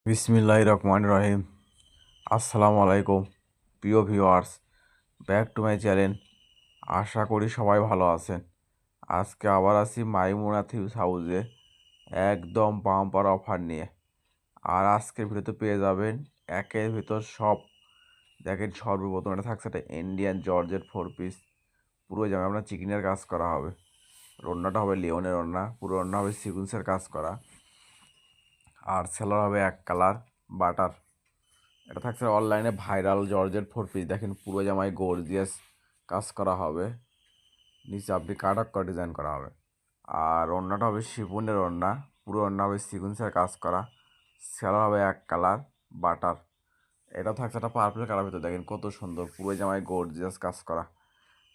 বিসমিল্লাহির রহমানির রহিম। আসসালামু আলাইকুম প্রিয় viewers, back to my channel. আশা করি সবাই ভালো আছেন। আজকে আবার আসি মাইমুনা থিপস হাউসে একদম বাম্পার অফার নিয়ে। আর আজকের ভিডিওতে পেয়ে যাবেন একের ভিতর সব। দেখেন, সর্বপ্রথম এটা থাকছে একটা ইন্ডিয়ান জর্জেট 4 পিস। পুরো জামা আপনার চিকেনের কাজ করা হবে। ওড়নাটা হবে লিওনের ওড়না, পুরো ওড়না হবে সিকুয়েন্সের কাজ করা। আর সেলার হবে এক কালার বাটার। এটা থাকছে অনলাইনে ভাইরাল জর্জেট 4 পিস। দেখেন, পুরো জামায় গর্জিয়াস কাজ করা হবে, নিচে আপনি কাটাক করে ডিজাইন করা হবে। আর ওড়নাটা হবে শিফনের ওড়না, পুরো ওড়না হবে সিকুয়েন্সের কাজ করা। সেলার হবে এক কালার বাটার। এটা থাকছে একটা পার্পল কালার ভিতরে। দেখেন কত সুন্দর, পুরো জামায় গর্জিয়াস কাজ করা।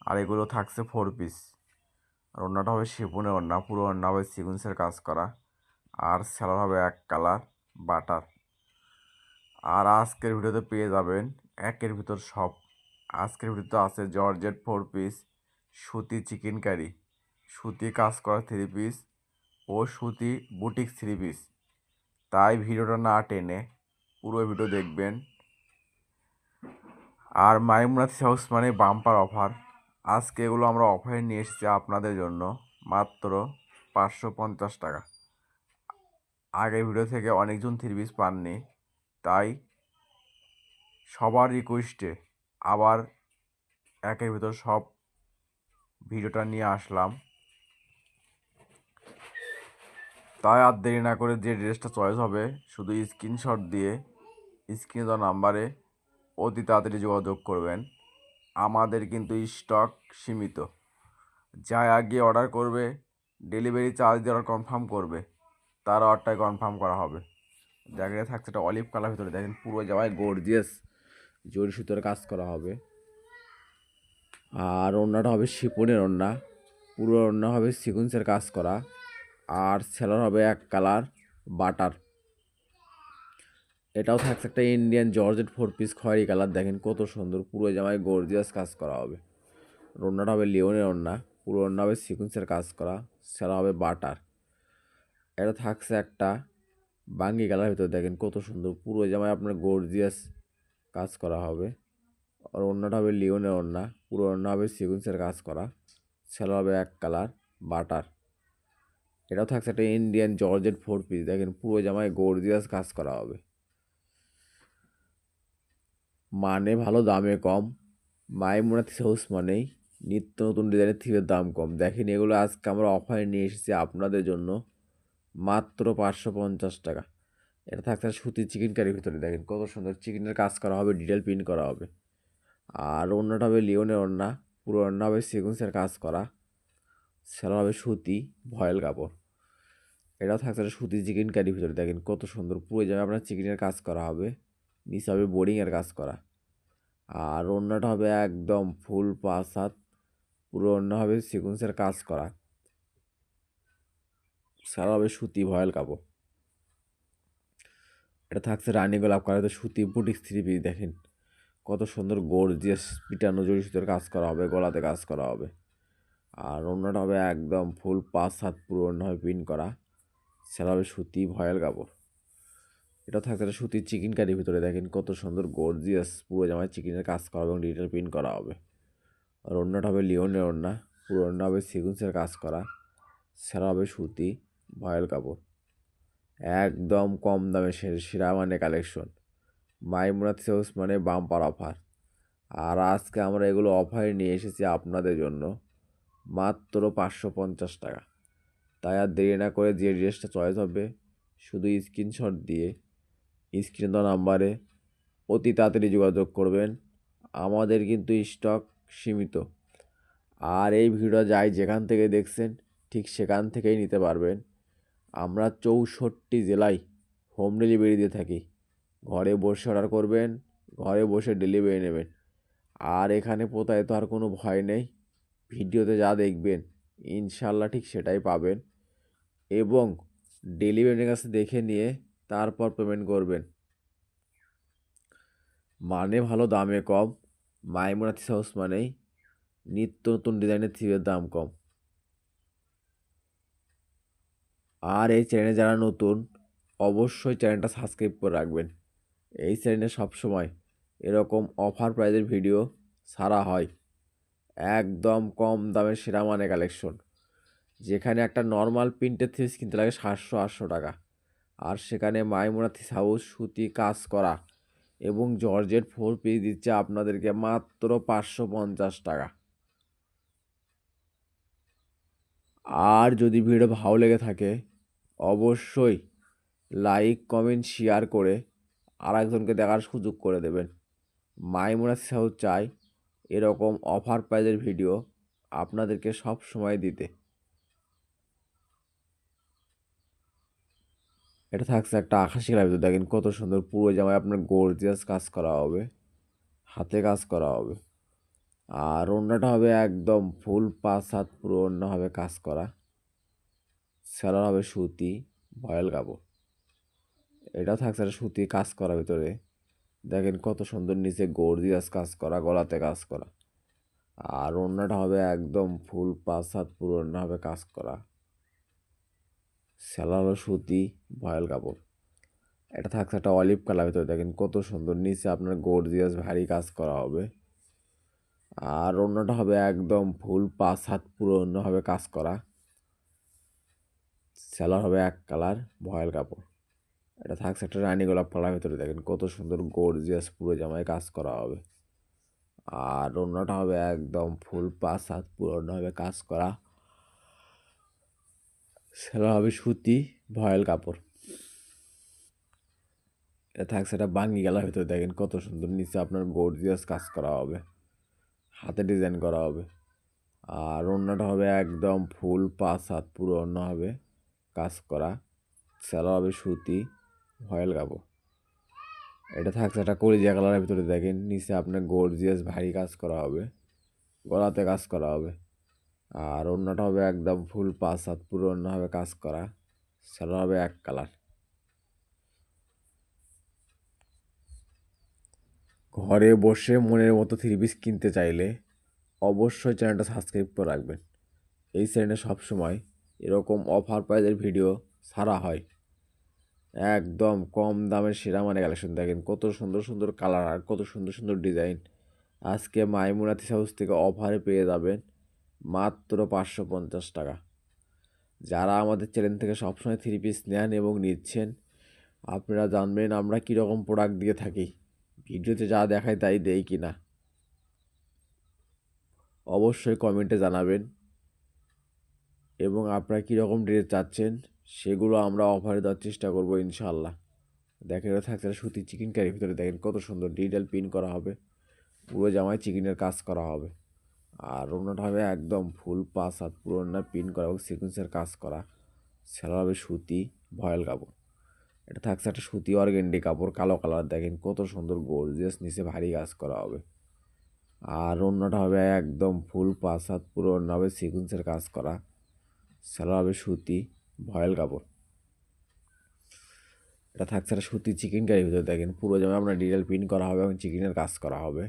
আর এগুলো থাকছে 4 পিস। আর ওড়নাটা হবে শিফনের ওড়না, পুরো ওড়না হবে সিকুয়েন্সের কাজ করা। আর সেলার হবে এক কালার বাটার। আর আজকের ভিডিওতে পেয়ে যাবেন একের ভিতর সব। আজকের ভিডিওতে আছে জর্জেট 4 পিস, সুতি চিকেন কারি, সুতি কাজ করা 3 পিস ও সুতি বুটিক 3 পিস। তাই ভিডিওটা না টেনে পুরো ভিডিও দেখবেন। আর মাইমুনাথ হাউস মানে বাম্পার অফার। আজকে এগুলো আমরা অফারে নিয়ে এসেছি আপনাদের জন্য মাত্র 550 টাকা। আগের ভিডিও থেকে অনেকজন 3 পিস পাননি, তাই সবার রিকোয়েস্টে আবার একের ভিতর সব ভিডিওটা নিয়ে আসলাম। তাই আর দেরি না করে যে ড্রেসটা চয়েস হবে শুধু স্ক্রিনশট দিয়ে স্ক্রিনে দেওয়া নাম্বারে অতি তাড়াতাড়ি যোগাযোগ করবেন। আমাদের কিন্তু স্টক সীমিত। যা আগে অর্ডার করবে, ডেলিভারি চার্জ দিয়ে অর্ডার কনফার্ম করবে, তার অর্ডারটাই কনফার্ম করা হবে। জায়গাটা থাকছে একটা অলিভ কালার ভিতরে। দেখেন পুরো জামায় গর্জিয়াস জরি সুতোর কাজ করা হবে। আর ওড়নাটা হবে শিপনের ওড়না, পুরো ওড়না হবে সিকুয়েন্সের কাজ করা। আর সেলার হবে এক কালার বাটার। এটাও থাকছে একটা ইন্ডিয়ান জর্জেট 4 পিস খয়েরি কালার। দেখেন কত সুন্দর, পুরো জামায় গর্জিয়াস কাজ করা হবে। ওড়নাটা হবে লিওনের ওড়না, পুরো ওড়না হবে সিকুয়েন্সের কাজ করা। সেলা হবে বাটার। এটা থাকছে একটা বাঙ্গি কালার ভিতরে। দেখেন কত সুন্দর, পুরো জামায় আপনার গর্জিয়াস কাজ করা হবে। আর ওড়নাটা হবে লিওনের ওড়না, পুরো ওড়না হবে সিকুয়েন্সের কাজ করা। সেলা হবে এক কালার বাটার। এটাও থাকছে একটা ইন্ডিয়ান জর্জেট 4 পিস। দেখেন পুরো জামায় গর্জিয়াস কাজ করা হবে। মানে ভালো দামে কম। মাইমুনাথ হাউস মানেই নিত্য নতুন ডিজাইনের থিমের দাম কম। দেখেন এগুলো আজকে আমরা অফারে নিয়ে এসেছি আপনাদের জন্য মাত্র 550 টাকা। এটা থাকছে সুতির চিকেন কারির ভিতরে। দেখেন কত সুন্দর চিকেনের কাজ করা হবে, ডিটেল প্রিন্ট করা হবে। আর ওড়নাটা হবে লিওনের ওড়না, পুরো ওড়না হবে সিকুয়েন্সের কাজ করা। সেটা হবে সুতি ভয়েল কাপড়। এটাও থাকছে সুতির চিকেন কারির ভিতরে। দেখেন কত সুন্দর, পুরো জায়গায় আপনার চিকেনের কাজ করা হবে, নিচে হবে বোর্ডিংয়ের কাজ করা। আর ওড়নাটা হবে একদম ফুল 5 হাত, পুরো ওড়না হবে সিকুয়েন্সের কাজ করা। সারা হবে সুতি ভয়েল কাপড়। এটা থাকছে রানী গোলাপ কালারের সুতি বুটিক 3 পিস। দেখেন কত সুন্দর গর্জিয়াস পিটানো জড়ি সুতোর কাজ করা হবে, গলাতে কাজ করা হবে। আর ওড়নাটা হবে একদম ফুল 5 হাত, পুরো ওড়না হবে প্রিন্ট করা। সেটা হবে সুতি ভয়েল কাপড়। এটা থাকছে একটা সুতির চিকেন কারির ভিতরে। দেখেন কত সুন্দর গর্জিয়াস, পুরো জামায় চিকেনের কাজ করা হবে এবং ডিটেল প্রিন্ট করা হবে। আর ওড়নাটা হবে লিওনের ওড়না, পুরো ওড়না হবে সিকুয়েন্সের কাজ করা। সেটা হবে সুতি ভয়েল কাপড়। একদম কম দামে সেরা মানে কালেকশন। মাইমুনাথ হাউস মানে বাম্পার অফার। আর আজকে আমরা এগুলো অফারে নিয়ে এসেছি আপনাদের জন্য মাত্র 550 টাকা। তাই আর দেরি না করে যে ড্রেসটা চয়েস হবে শুধু স্ক্রিনশট দিয়ে স্ক্রিনে দেওয়া নাম্বারে অতি তাড়াতাড়ি যোগাযোগ করবেন। আমাদের কিন্তু স্টক সীমিত। আর এই ভিডিও যাই যেখান থেকে দেখছেন ঠিক সেখান থেকেই নিতে পারবেন। আমরা 64 জেলায় হোম ডেলিভারি দিয়ে থাকি। ঘরে বসে অর্ডার করবেন, ঘরে বসে ডেলিভারি নেবেন। আর এখানে প্রতারিত আর কোনো ভয় নেই। ভিডিওতে যা দেখবেন ইনশাল্লাহ ঠিক সেটাই পাবেন। এবং ডেলিভারির কাছে দেখে নিয়ে তারপর পেমেন্ট করবেন। মানে ভালো দামে কম। মাইমুনাথ হাউস মানেই নিত্য নতুন ডিজাইনের থিমের দাম কম। আর এই চ্যানেলে যারা নতুন অবশ্যই চ্যানেলটা সাবস্ক্রাইব করে রাখবেন। এই চ্যানেলে সবসময় এরকম অফার প্রাইজের ভিডিও ছাড়া হয়। একদম কম দামের সেরা মানে কালেকশন, যেখানে একটা নর্মাল প্রিন্টের থ্রি পিস কিনতে লাগে 700-800 টাকা, আর সেখানে মাইমুনা থ্রি হাউস সুতি কাজ করা এবং জর্জেট 4 পিস দিচ্ছে আপনাদেরকে মাত্র 550 টাকা। আর যদি ভিডিও ভালো লেগে থাকে অবশ্যই লাইক কমেন্ট শেয়ার করে আরেকজনকে দেখার সুযোগ করে দেবেন। মাইমুনা থ্রি হাউস চাই এরকম অফার প্রাইজের ভিডিও আপনাদেরকে সব সময় দিতে। এটা থাকছে একটা আকাশি কালার ভিতরে, দেখেন কত সুন্দর, পুরো জামায় আপনার গর্জিয়াস কাজ করা হবে, হাতে কাজ করা হবে। আর ওড়নাটা হবে একদম ফুল 5 হাত পুরো ওড়না হবে কাজ করা, সেলার হবে সুতি ভয়েল কাপড়। এটা থাকছে একটা সুতি কাজ করা ভিতরে, দেখেন কত সুন্দর, নিচে গর্জিয়াস কাজ করা, গলাতে কাজ করা। আর ওড়নাটা হবে একদম ফুল 5 হাত পুরো ওড়না হবে কাজ করা, সেলার হবে সুতি ভয়েল কাপড়। এটা থাকছে একটা অলিভ কালার ভিতরে, দেখেন কত সুন্দর, নিচে আপনার গর্জিয়াস ভারী কাজ করা হবে। আর ওড়নাটা হবে একদম ফুল 5 হাত পুরো ওড়না হবে কাজ করা, সেলার হবে এক কালার ভয়েল কাপড়। এটা থাকছে একটা রানী গোলাপ কালার ভিতরে, দেখেন কত সুন্দর গর্জিয়াস পুরো জামায় কাজ করা হবে। আর ওড়নাটা হবে একদম ফুল 5 হাত পুরো ওড়না হবে কাজ করা, সেলার হবে সুতি ভয়েল কাপড়। এটা থাকছে একটা বাঙ্গি কালার ভিতরে, দেখেন কত সুন্দর, নিচে আপনার গর্জিয়াস কাজ করা হবে, হাতে ডিজাইন করা হবে। আর ওড়নাটা হবে একদম ফুল 5 হাত পুরো ওড়না হবে কাজ করা, সেলার হবে সুতি ভয়েল কাপড়। এটা থাকছে একটা কলিজা কালারের ভিতরে, দেখেন নিচে আপনার গর্জিয়াস ভারী কাজ করা হবে, গলাতে কাজ করা হবে। আর ওড়নাটা হবে একদম ফুল 5 হাত পুরো ওড়না হবে কাজ করা, সেলার হবে এক কালার। ঘরে বসে মনের মতো থ্রি পিস কিনতে চাইলে অবশ্যই চ্যানেলটা সাবস্ক্রাইব করে রাখবেন। এই চ্যানেলে সবসময় এরকম অফার প্রাইজের ভিডিও ছাড়া হয়। একদম কম দামের সেরা মানে কালেকশন, দেখেন কত সুন্দর সুন্দর কালার আর কত সুন্দর সুন্দর ডিজাইন আজকে মাইমুনা থ্রি হাউস থেকে অফারে পেয়ে যাবেন মাত্র 550 টাকা। যারা আমাদের চ্যানেল থেকে সবসময় থ্রি পিস নেন এবং নিচ্ছেন, আপনারা জানবেন আমরা কীরকম প্রোডাক্ট দিয়ে থাকি, ভিডিওতে যা দেখায় তাই দেই কি না। অবশ্যই কমেন্টে জানাবেন এবং আপনারা কীরকম ড্রেস চাচ্ছেন সেগুলো আমরা অফারে দেওয়ার চেষ্টা করবো ইনশাল্লাহ। দেখেন এটা থাকছে সুতি চিকেন কারির ভিতরে, দেখেন কত সুন্দর ডিটেল প্রিন্ট করা হবে, পুরো জামায় চিকেনের কাজ করা হবে। আর ওড়নাটা হবে একদম ফুল 5 হাত পুরো ওড়না প্রিন্ট করা এবং সিকুয়েন্সের কাজ করা, সেলার হবে সুতি ভয়েল কাপড়। এটা থাকছে একটা সুতি অর্গেন্ডি কাপড় কালো কালার, দেখেন কত সুন্দর গর্জিয়াস, নিচে ভারী কাজ করা হবে। আর ওড়নাটা হবে একদম ফুল 5 হাত পুরো ওড়না হবে সিকুয়েন্সের কাজ করা, সেলার হবে সুতি ভয়েল কাপড়। এটা থাকছে একটা সুতি চিকেন কারির ভিতরে, দেখেন পুরো জামায় আপনার ডিটেল প্রিন্ট করা হবে এবং চিকেনের কাজ করা হবে।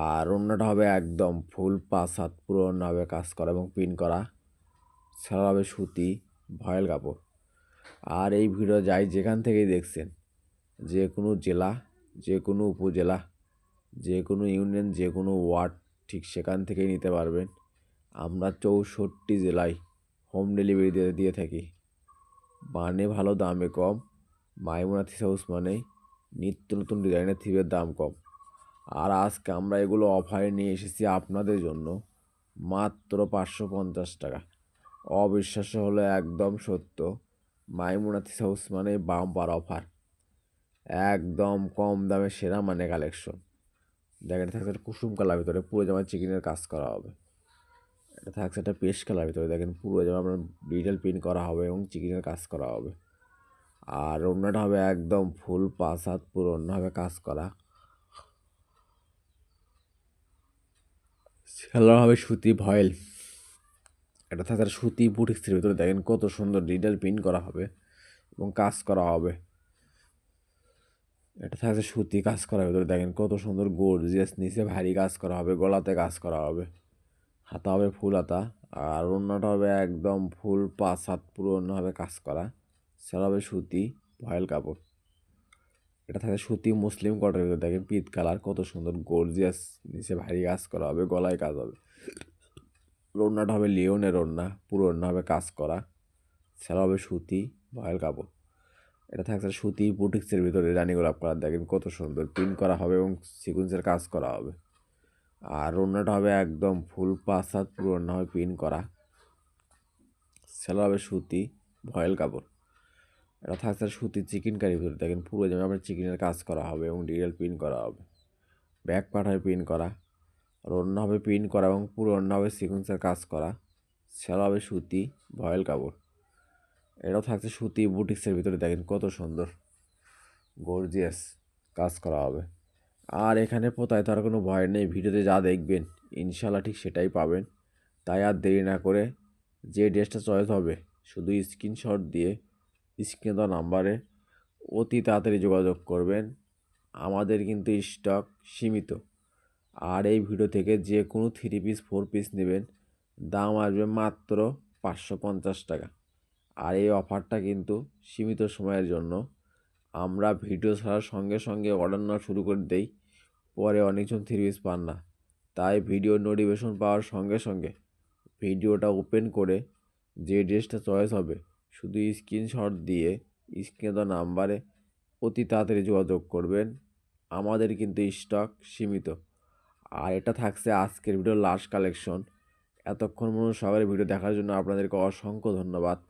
আর ওড়নাটা হবে একদম ফুল 5 হাত পুরো ওড়না হবে কাজ করা এবং প্রিন্ট করা, সেলার হবে সুতি ভয়েল কাপড়। আর এই ভিডিও যাই যেখান থেকেই দেখছেন, যে কোনো জেলা, যে কোনো উপজেলা, যে কোনো ইউনিয়ন, যে কোনো ওয়ার্ড, ঠিক সেখান থেকেই নিতে পারবেন। আমরা 64 জেলায় হোম ডেলিভারি দিয়ে থাকি। মানে ভালো দামে কম, মাইমুনা থ্রি হাউস মানেই নিত্য নতুন ডিজাইনের থ্রিপের দাম কম। আর আজকে আমরা এগুলো অফারে নিয়ে এসেছি আপনাদের জন্য মাত্র 550 টাকা। অবিশ্বাস্য হলো একদম সত্য, মাইমুনা থ্রি হাউস মানে বাম্পার অফার, একদম কম দামে সেরা মানে কালেকশন। দেখেন থাকছে একটা কুসুম কালার ভিতরে, পুরো জামায় চিকেনের কাজ করা হবে। এটা থাকছে একটা পেস্ট কালার ভিতরে, দেখেন পুরো জামা আপনার ডিটেল প্রিন্ট করা হবে এবং চিকেনের কাজ করা হবে। আর ওড়নাটা হবে একদম ফুল 5 হাত পুরো ওড়না হবে কাজ করা, সেলার হবে সুতি ভয়েল। এটা থাকছে সুতি বুটিক্সের ভিতরে, দেখেন কত সুন্দর ডিটেল প্রিন্ট করা হবে এবং কাজ করা হবে। এটা থাকছে সুতি কাজ করার ভিতরে, দেখেন কত সুন্দর গর্জিয়াস, নিচে ভারী কাজ করা হবে, গলাতে কাজ করা হবে, হাতা হবে ফুল হাতা। আর ওড়নাটা হবে একদম ফুল 5 হাত পুরো ওড়না হবে কাজ করা, সেটা হবে সুতি ভয়েল কাপড়। এটা থাকে সুতি মুসলিম কটনের ভিতরে, দেখেন পিত কালার কত সুন্দর গর্জিয়াস, নিচে ভারী কাজ করা হবে, গলায় কাজ হবে। ওড়নাটা হবে লিওনের ওড়না, পুরো ওড়না হবে কাজ করা। সেটা হবে সুতি ভয়েল কাপড়। এটা থাকছে সুতি বুটিক্সের ভিতরে রানী গোলাপ কালার, দেখেন কত সুন্দর প্রিন্ট করা হবে এবং সিকুয়েন্সের কাজ করা হবে। আর ওড়নাটা হবে একদম ফুল পাঁচ হাত, পুরো ওড়না হবে প্রিন্ট করা। সেটা হবে সুতি ভয়েল কাপড়। এটা থাকছে সুতি চিকেন কারির ভিতরে, দেখেন পুরো জামা আপনার চিকেনের কাজ করা হবে এবং ডিটেল প্রিন্ট করা হবে। ব্যাক পার্ট হবে প্রিন্ট করা, আর ওড়না হবে প্রিন্ট করা এবং পুরো ওড়না হবে সিকুয়েন্সের কাজ করা। সেটা হবে সুতি ভয়েল কাপড়। এটাও থাকছে সুতি বুটিক্সের ভিতরে, দেখেন কত সুন্দর গর্জিয়াস কাজ করা হবে। আর এখানে পোতায় তার কোনো ভয় নেই, ভিডিওতে যা দেখবেন ইনশাল্লাহ ঠিক সেটাই পাবেন। তাই আর দেরি না করে যে ড্রেসটা চয়েস হবে শুধু স্ক্রিনশট দিয়ে স্ক্রিনে দেওয়া নাম্বারে অতি তাড়াতাড়ি যোগাযোগ করবেন। আমাদের কিন্তু স্টক সীমিত। আর এই ভিডিও থেকে যে কোনো 3 পিস 4 পিস নেবেন, দাম আসবে মাত্র 550 টাকা। আর এই অফারটা কিন্তু সীমিত সময়ের জন্য। আমরা ভিডিও ছাড়ার সঙ্গে সঙ্গে অর্ডার নেওয়া শুরু করে দেই, পরে অনেকজন 3 পিস পান না। তাই ভিডিও নোটিফিকেশন পাওয়ার সঙ্গে সঙ্গে ভিডিওটা ওপেন করে যে ড্রেসটা চয়েস হবে শুধু স্ক্রিনশট দিয়ে স্ক্রিনে দেওয়া নাম্বারে অতি তাড়াতাড়ি যোগাযোগ করবেন। আমাদের কিন্তু স্টক সীমিত। আর এটা থাকছে আজকের ভিডিওর লাস্ট কালেকশন। এতক্ষণ মনে সবাই ভিডিও দেখার জন্য আপনাদেরকে অসংখ্য ধন্যবাদ।